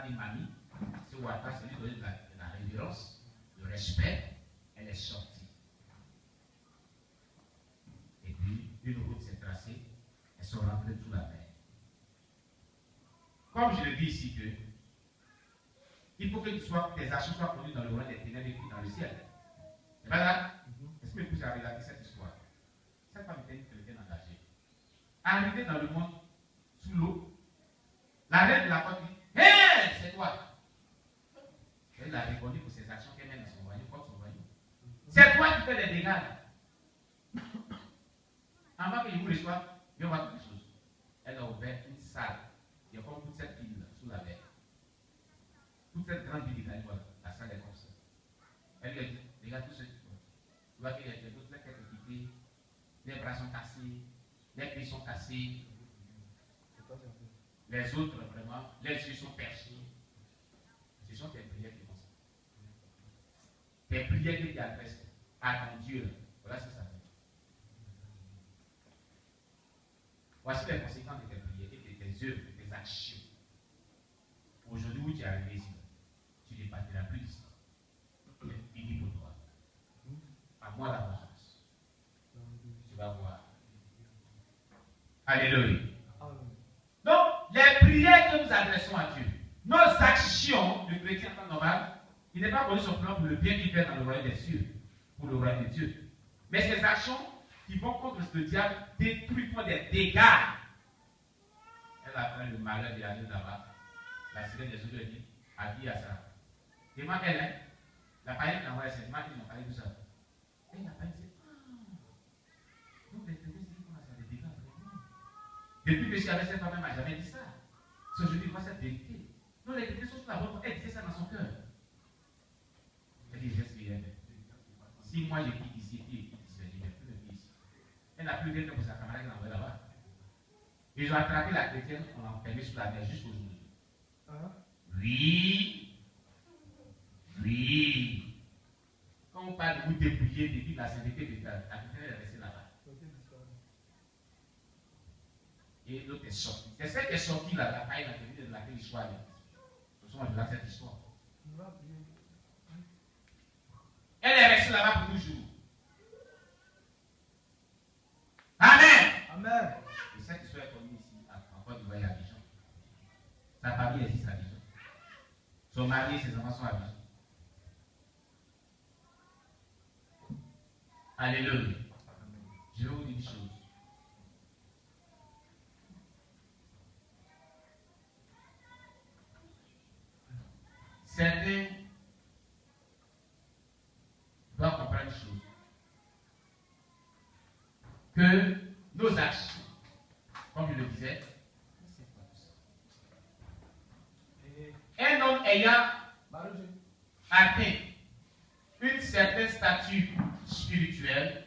papi, mamie, ce Ouattara, c'est lui donner de la révérence, le respect, elle est sortie. Et puis, une route s'est tracée, elles sont rentrées sous la mer. Comme je le dis ici, que il faut que tes actions soient connues dans le royaume des ténèbres et puis dans le ciel. C'est pas là? Est-ce que vous avez regardé cette histoire? Cette femme était une chrétienne engagée. Arrivée dans le monde, sous l'eau, la reine de la porte dit: Hé, c'est toi! Elle a répondu pour ses actions qu'elle mène dans son royaume, contre son royaume. C'est toi qui fais les dégâts. Avant que je vous reçoive, je vais voir quelque chose. Elle a ouvert une salle. Il y a comme toute cette ville sous la mer. Toute cette grande ville d'Italie, voilà. La salle est comme ça. Elle lui a dit: regarde tout ce qui faut. Tu vois qu'il y a d'autres qui sont équipés, les bras sont cassés, les pieds sont cassés. Les autres, vraiment, les yeux sont perchés. Ce sont tes prières qui font ça. Tes prières que tu adresses à ton Dieu. Voilà ce que ça fait. Voici les conséquences de tes prières, et de tes œuvres, de tes actions. Aujourd'hui où tu es arrivé ici, tu ne partiras plus ici. C'est fini pour toi. À moi la vengeance. Tu vas voir. Alléluia. Donc, les prières que nous adressons à Dieu, nos actions de chrétien en temps normal, il n'est pas connu simplement pour le bien qu'il fait dans le royaume des cieux, pour le royaume de Dieu. Mais ces actions qui vont contre le diable détruisent, font des dégâts. Elle a fait le malheur de aller là-bas. La sirène des autres dit: habille à ça. Et moi, elle est, la païenne qui envoie ses mains, ils m'ont parlé de ça. Et la païenne dit: donc les chrétiens, c'est qu'ils commencent à faire des dégâts vraiment. Depuis que je suis avec cette femme, elle ne m'a jamais dit ça. C'est aujourd'hui, moi, cette vérité. Non, les chrétiens sont sur la bonne. Elle disait ça dans son cœur. Elle dit: j'espère. Si moi je quitte ici, et puis je quitte ici, je ne vais plus venir ici. Elle n'a plus rien pour sa camarade qui l'a envoyé là-bas. Ils ont attrapé la chrétienne, on l'a enfermée sous la mer jusqu'aujourd'hui. Oui. Oui. Quand on parle de vous dépouiller depuis la sainteté de la chrétienne est restée là-bas. Et l'autre est sorti. C'est celle qui est sortie là, la paille, de laquelle l'histoire est. Ce sont de cette histoire. Elle est restée là-bas pour toujours. Amen. Amen. Et cette histoire est connue ici, en Côte d'Ivoire et à Abidjan. Sa famille existe à Abidjan. Son mari et ses enfants sont à Abidjan. Alléluia. Je vais vous dire une chose. Certains doivent comprendre une chose. Que nos actions, comme je le disais, un homme ayant atteint une certaine stature spirituelle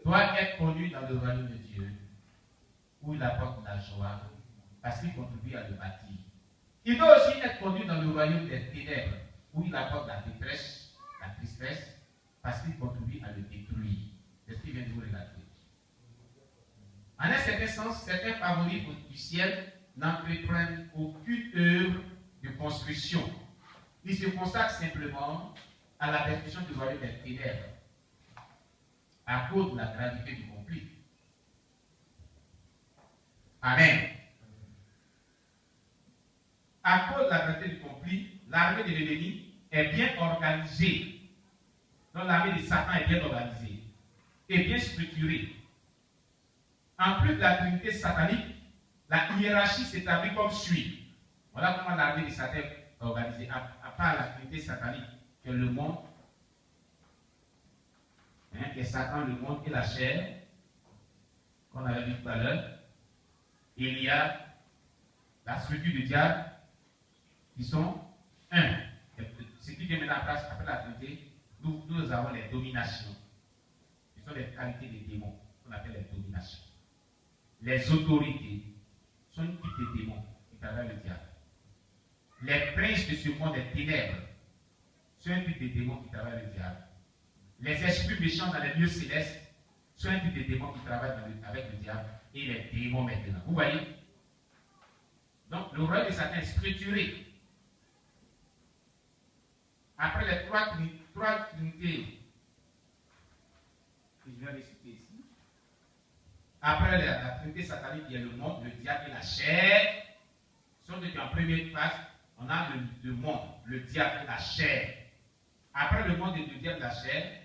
doit être connu dans le royaume de Dieu, où il apporte la joie, parce qu'il contribue à le bâtir. Il doit aussi être connu dans le royaume des ténèbres, où il apporte la détresse, la tristesse, parce qu'il contribue à le détruire. C'est ce qui vient de vous regarder. En un certain sens, certains favoris du ciel n'entreprennent aucune œuvre de construction. Ils se consacrent simplement à la destruction du royaume des ténèbres, à cause de la gravité du conflit. Amen. À cause de la gravité du conflit, l'armée de l'ennemi est bien organisée. Donc l'armée de Satan est bien organisée et bien structurée. En plus de la trinité satanique, la hiérarchie s'établit comme suit. Voilà comment l'armée de Satan est organisée. À part la trinité satanique, que le monde, qui est Satan, le monde et la chair, qu'on avait vu tout à l'heure, il y a la structure du diable qui sont un. Ce qui vient maintenant en place après la Trinité, nous avons les dominations. Ce sont les qualités des démons qu'on appelle les dominations. Les autorités sont une type de démons qui travaillent le diable. Les princes de ce monde des ténèbres sont un type de démons qui travaillent le diable. Les esprits méchants dans les lieux célestes sont un type de démons qui travaillent avec le diable et les démons maintenant. Vous voyez? Donc, le royaume de Satan est structuré. Après les trois trinités que je vais réciter ici, après la trinité satanique, il y a le monde, le diable et la chair. Sauf qu'en première phase, on a le monde, le diable et la chair. Après le monde et le diable et la chair,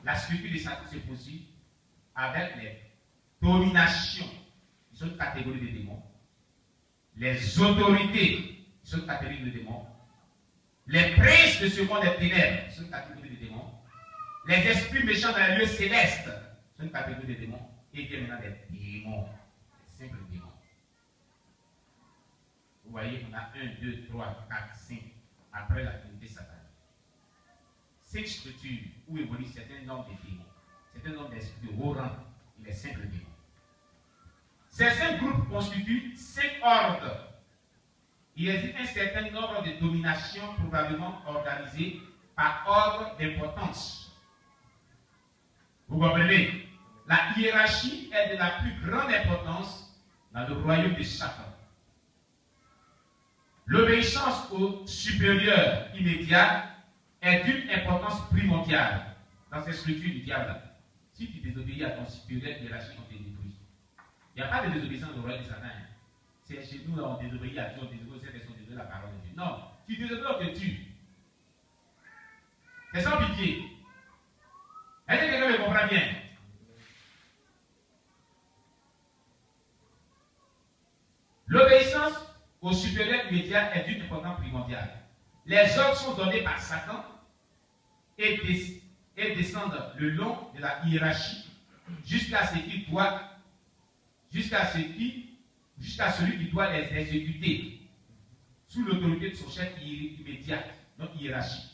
la structure de Satan se poursuit avec les dominations, qui sont une catégorie de démons, les autorités, qui sont une catégorie de démons, les princes de ce monde des ténèbres, qui sont une catégorie de démons, les esprits méchants dans les lieux célestes, qui sont une catégorie de démons, et bien maintenant des démons, des simples démons. Vous voyez, on a 1, 2, 3, 4, 5, après la trinité satanique. 5 structures où évoluent certains nombres de démons, certains nombres d'esprits de haut rang et les simples démons. Ces 5 groupes constituent 5 ordres. Il existe un certain nombre de dominations probablement organisées par ordre d'importance. Vous comprenez? La hiérarchie est de la plus grande importance dans le royaume de Satan. L'obéissance au supérieur immédiat est d'une importance primordiale dans ces structures du diable. Si tu désobéis à ton supérieur hiérarchique, on te détruit. Il n'y a pas de désobéissance au royaume de Satan. C'est chez nous, on désobéit à Dieu, on désobéit aux personnes, on désobéit à la parole de Dieu. Non, tu désobéis, on te tue. C'est sans pitié. Est-ce que quelqu'un me comprend bien? L'obéissance au supérieur immédiat est d'une importance primordiale. Les ordres sont donnés par Satan et descendent le long de la hiérarchie jusqu'à celui qui doit les exécuter sous l'autorité de son chef immédiat, donc hiérarchique.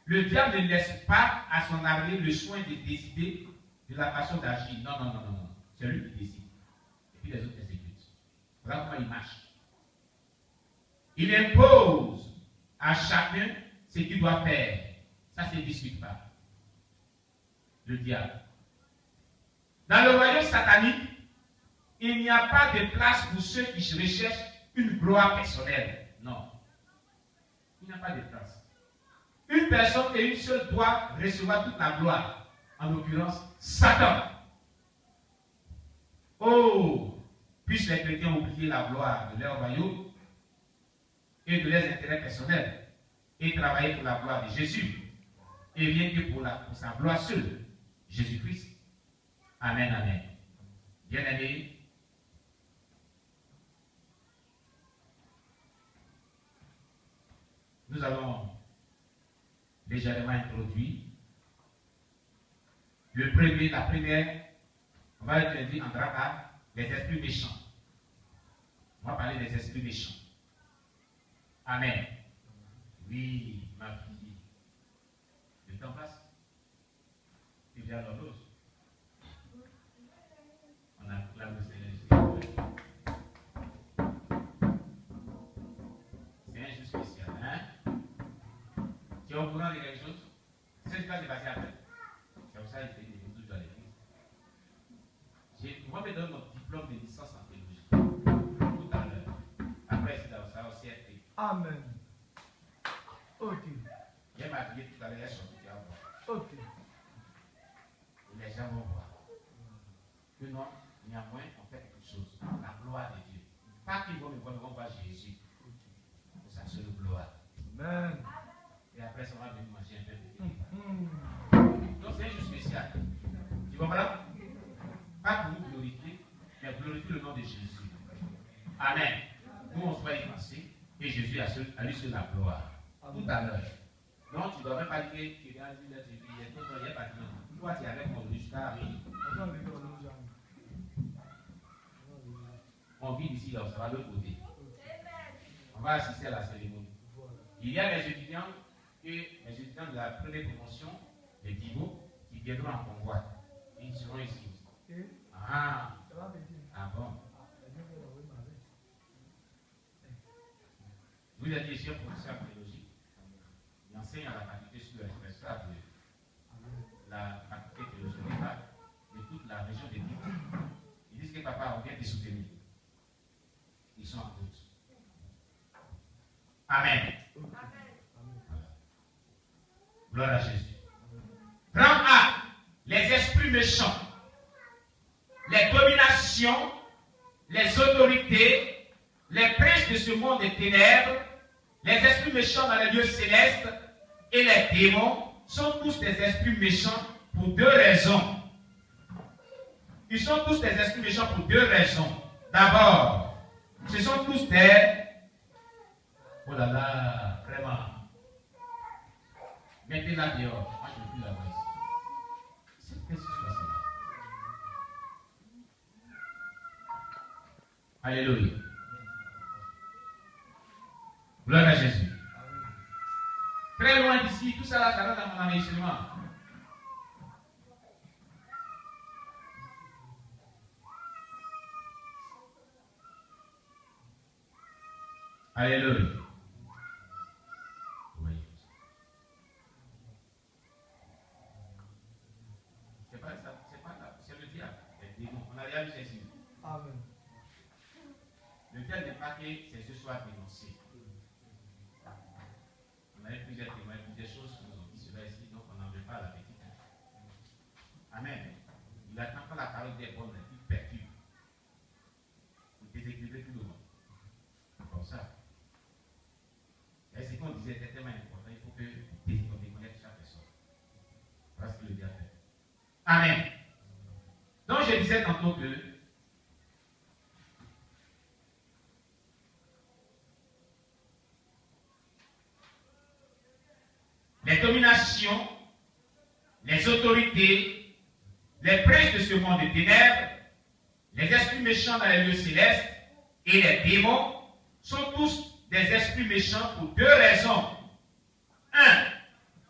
Le diable ne laisse pas à son arrivée le soin de décider de la façon d'agir. Non, non, non, non, non. C'est lui qui décide. Et puis les autres exécutent. Voilà comment il marche. Il impose à chacun ce qu'il doit faire. Ça, c'est discute pas. Le diable. Dans le royaume satanique, il n'y a pas de place pour ceux qui recherchent une gloire personnelle. Non. Il n'y a pas de place. Une personne et une seule doit recevoir toute la gloire. En l'occurrence, Satan. Oh, puissent les chrétiens oublier la gloire de leur royaume et de leurs intérêts personnels et travailler pour la gloire de Jésus. Et rien que pour sa gloire seule, Jésus-Christ. Amen, amen. Bien-aimés, nous allons légèrement introduire la première, on va introduire en drama les esprits méchants. On va parler des esprits méchants. Amen. Oui, ma fille. Le temps passe. Tu viens à l'horloge. On a la c'est un jour spécial, hein? Tu es au courant de quelque chose? C'est ce qui va se passer après. C'est pour ça que je fais des retours dans l'église. Moi, je donne mon diplôme de licence en théologie. Tout à l'heure. Après, c'est dans ça aussi été. Amen. Ok. J'ai m'habillé tout à l'heure, je suis sorti à voir. Ok. Et les gens vont voir. Que non, néanmoins, on fait quelque chose. La gloire de Dieu. Pas qu'ils vont me voir, ils vont voir Jésus. Pour sa seule gloire. Amen. Et après, ça va venir manger un peu de Donc, c'est un jour spécial. Tu comprends? Pas pour nous glorifier, mais glorifier le nom de Jésus. Amen. Nous, on soit y penser, et Jésus a lui seul la gloire. Tout à l'heure. Donc, tu ne dois même pas dire que tu as vu la Jésus, il n'y a pas de nom. Toi, tu es avec mon jusqu'à arriver. On vit ici, là, ça va de l'autre côté. On va assister à la cérémonie. Il y a les étudiants de la première promotion, les Divo, qui viendront en convoi. Ils seront ici. Ah bon. Vous êtes ici un professeur en théologie. Il enseigne à la faculté sur l'express de la faculté théologie de papa, on vient te soutenir. Ils sont en doute. Amen. Voilà. Gloire à Jésus. Prends acte, les esprits méchants, les dominations, les autorités, les princes de ce monde des ténèbres, les esprits méchants dans les lieux célestes et les démons sont tous des esprits méchants pour deux raisons. Ils sont tous des esprits méchants pour deux raisons. D'abord, ce sont tous des... Oh là là, vraiment. Mettez-la dehors. Moi, je ne veux plus la voir ici. Qu'est-ce qui se passe là? Alléluia. Gloire à Jésus. Très loin d'ici, tout ça là, ça va dans mon enregistrement. Alléluia. Oui. C'est pas ça, c'est le diable. On a déjà vu Jésus. Amen. Le diable n'est pas que c'est ce soir dénoncé. On a eu plusieurs témoins, plusieurs choses qui nous ont dit cela ici, donc on n'en veut pas à la petite. Amen. Il attend pas la parole des bonnes, il perturbe. Il déséquilibre tout le monde. Comme ça. Et ce qu'on disait était tellement important, il faut que on déconnecte chaque personne. Voilà ce que le diable fait. Amen. Donc je disais tantôt que les dominations, les autorités, les princes de ce monde de ténèbres, les esprits méchants dans les lieux célestes et les démons sont tous des esprits méchants pour deux raisons. Un,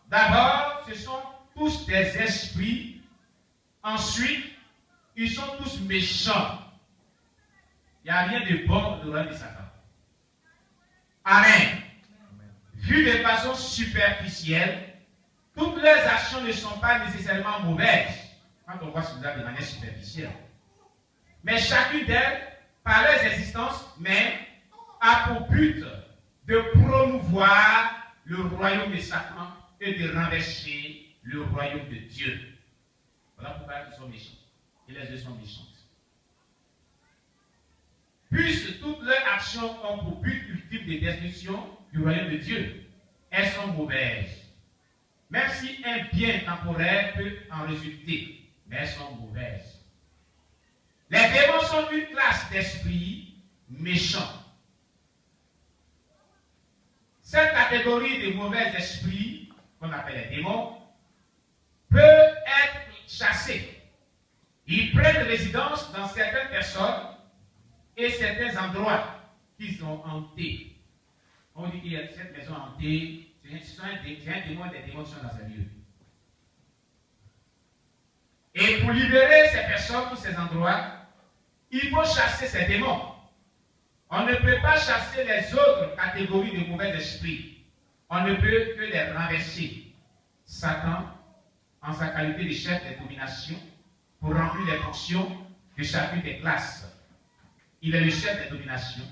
d'abord, ce sont tous des esprits. Ensuite, ils sont tous méchants. Il n'y a rien de bon dans le royaume de Satan. Amen. Vu de façon superficielle, toutes leurs actions ne sont pas nécessairement mauvaises, quand on voit cela de manière superficielle. Mais chacune d'elles, par leur existence même, a pour but de promouvoir le royaume de Satan et de renverser le royaume de Dieu. Voilà pourquoi ils sont méchants. Et les deux sont méchantes. Puisque toutes leurs actions ont pour but ultime de destruction du royaume de Dieu, elles sont mauvaises. Même si un bien temporaire peut en résulter, mais elles sont mauvaises. Les démons sont une classe d'esprits méchants. Cette catégorie de mauvais esprits, qu'on appelle les démons, peut être chassée. Ils prennent résidence dans certaines personnes et certains endroits qu'ils ont hantés. On dit qu'il y a cette maison hantée, c'est un démon, des démons qui sont dans un lieu. Et pour libérer ces personnes ou ces endroits, il faut chasser ces démons. On ne peut pas chasser les autres catégories de mauvais esprits. On ne peut que les renverser. Satan, en sa qualité de chef des dominations, pour remplir les fonctions de chacune des classes. Il est le chef des dominations.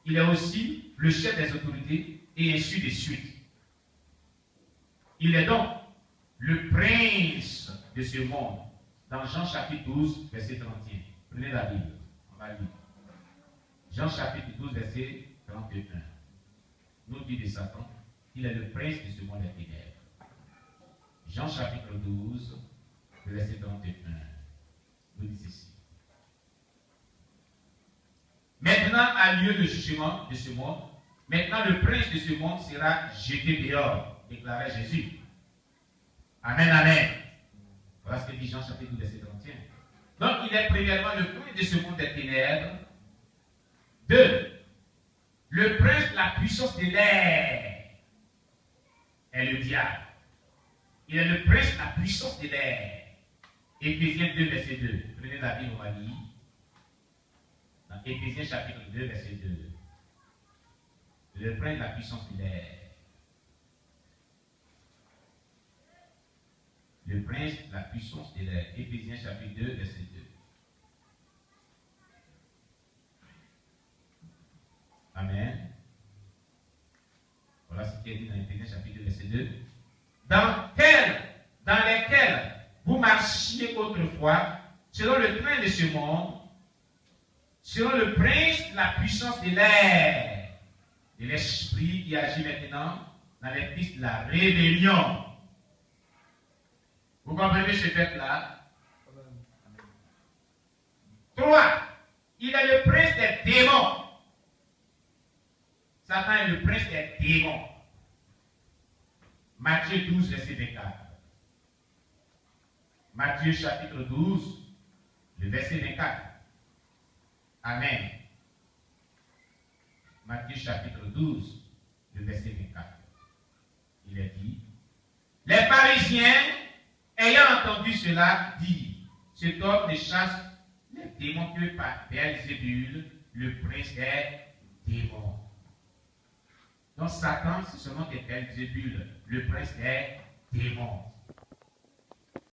Il est aussi le chef des autorités, et ainsi de suite. Il est donc le prince de ce monde. Dans Jean chapitre 12, verset 31. Prenez la Bible. On va lire. Jean chapitre 12, verset 31. Nous dit de Satan, il est le prince de ce monde des ténèbres. Jean chapitre 12, verset 31. Nous dit ceci. Maintenant a lieu le jugement de ce monde. Maintenant le prince de ce monde sera jeté dehors, déclarait Jésus. Amen, amen. Voilà ce que dit Jean chapitre 12, verset 31. Donc il est premièrement le prince de ce monde des ténèbres. 2. Le prince de la puissance de l'air est le diable. Il est le prince de la puissance de l'air. Éphésiens 2, verset 2. Prenez la Bible, on va lire. Dans Éphésiens chapitre 2, verset 2. Le prince de la puissance de l'air. Le prince de la puissance de l'air. Éphésiens chapitre 2, verset 2. qui est dit dans Éphésiens chapitre 2, verset 2. Dans lesquels vous marchiez autrefois, selon le train de ce monde, selon le prince de la puissance de l'air, de l'esprit qui agit maintenant dans les fils de la rébellion. Vous comprenez ce fait-là? 3. Il est le prince des démons. Satan est le prince des démons. Matthieu 12, verset 24. Matthieu chapitre 12, le verset 24. Amen. Matthieu chapitre 12, le verset 24. Il est dit, les Parisiens, ayant entendu cela, disent, cet homme ne chasse les démons que par Belzébul, le prince des démons. Donc Satan, c'est seulement Belzébul, le prince des démons.